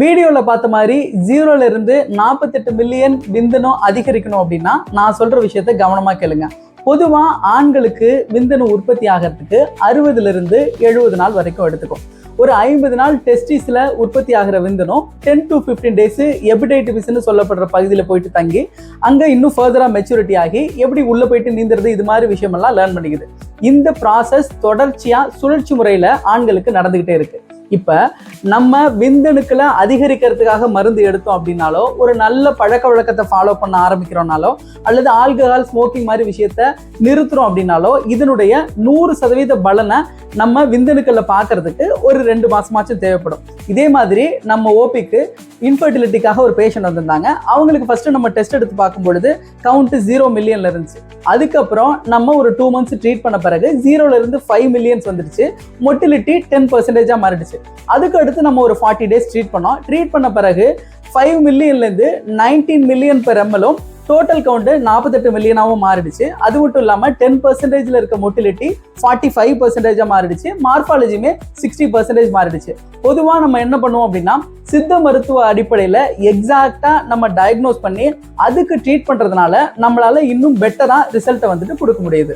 வீடியோல பார்த்த மாதிரி 0ல இருந்து 48 மில்லியன் விந்தணு அதிகரிக்கணும் அப்படின்னா நான் சொல்ற விஷயத்த கவனமா கேளுங்க. பொதுவா ஆண்களுக்கு விந்தணு உற்பத்தி ஆகிறதுக்கு 60ல இருந்து 70 நாள் வரைக்கும் எடுத்துக்கும். ஒரு 50 நாள் டெஸ்டிஸ்ல உற்பத்தி ஆகிற விந்தணு 10 to 15 டேஸ் எபிடைட்டிவிஸ்ன்னு சொல்லப்படுற பகுதியில் போயிட்டு தங்கி அங்க இன்னும் ஃபர்தரா மெச்சூரிட்டி ஆகி எப்படி உள்ள போயிட்டு நீந்துறது இது மாதிரி விஷயமெல்லாம் லேர்ன் பண்ணிக்குது. இந்த ப்ராசஸ் தொடர்ச்சியா சுழற்சி முறையில ஆண்களுக்கு நடந்துகிட்டே இருக்கு. இப்ப நம்ம விந்தணுக்களை அதிகரிக்கிறதுக்காக மருந்து எடுத்தோம் அப்படின்னாலோ, ஒரு நல்ல பழக்க வழக்கத்தை ஃபாலோ பண்ண ஆரம்பிக்கிறோம்னாலோ, அல்லது ஆல்கஹால் ஸ்மோக்கிங் மாதிரி விஷயத்த நிறுத்துறோம் அப்படின்னாலோ, இதனுடைய 100% பலனை நம்ம விந்தணுக்களை பார்க்கறதுக்கு ஒரு 2 மாசமாச்சும் தேவைப்படும். இதே மாதிரி நம்ம ஓபிக்கு இன்ஃபர்டிலிட்டிக்காக ஒரு பேஷண்ட் வந்திருந்தாங்க. அவங்களுக்கு ஃபர்ஸ்ட் நம்ம டெஸ்ட் எடுத்து பார்க்கும்பொழுது கவுண்ட் 0 மில்லியன்ல இருந்துச்சு. அதுக்கப்புறம் நம்ம ஒரு 2 மந்த்ஸ் ட்ரீட் பண்ண பிறகு 0ல இருந்து 5 மில்லியன்ஸ் வந்துருச்சு. மொட்டிலிட்டி 10% மாறிடுச்சு. அதுக்கு அடுத்து நம்ம ஒரு 40 டேஸ் ட்ரீட் பண்ணோம். ட்ரீட் பண்ண பிறகு 5 மில்லியன்ல இருந்து 19 மில்லியன் பெர் எம்எலும் டோட்டல் கவுண்ட் 48 மில்லியனாவும் மாறிடுச்சு. அது மட்டும் இல்லாம 10%ல இருக்க மொட்டிலிட்டி 45% மாறிடுச்சு. மார்பாலஜியுமே 60% மாறிடுச்சு. பொதுவா நம்ம என்ன பண்ணுவோம் அப்படின்னா, சித்த மருத்துவ அடிப்படையில எக்ஸாக்டா நம்ம டயக்னோஸ் பண்ணி அதுக்கு ட்ரீட் பண்றதுனால நம்மளால இன்னும் பெட்டரா ரிசல்ட்டை வந்துட்டு கொடுக்க முடியுது.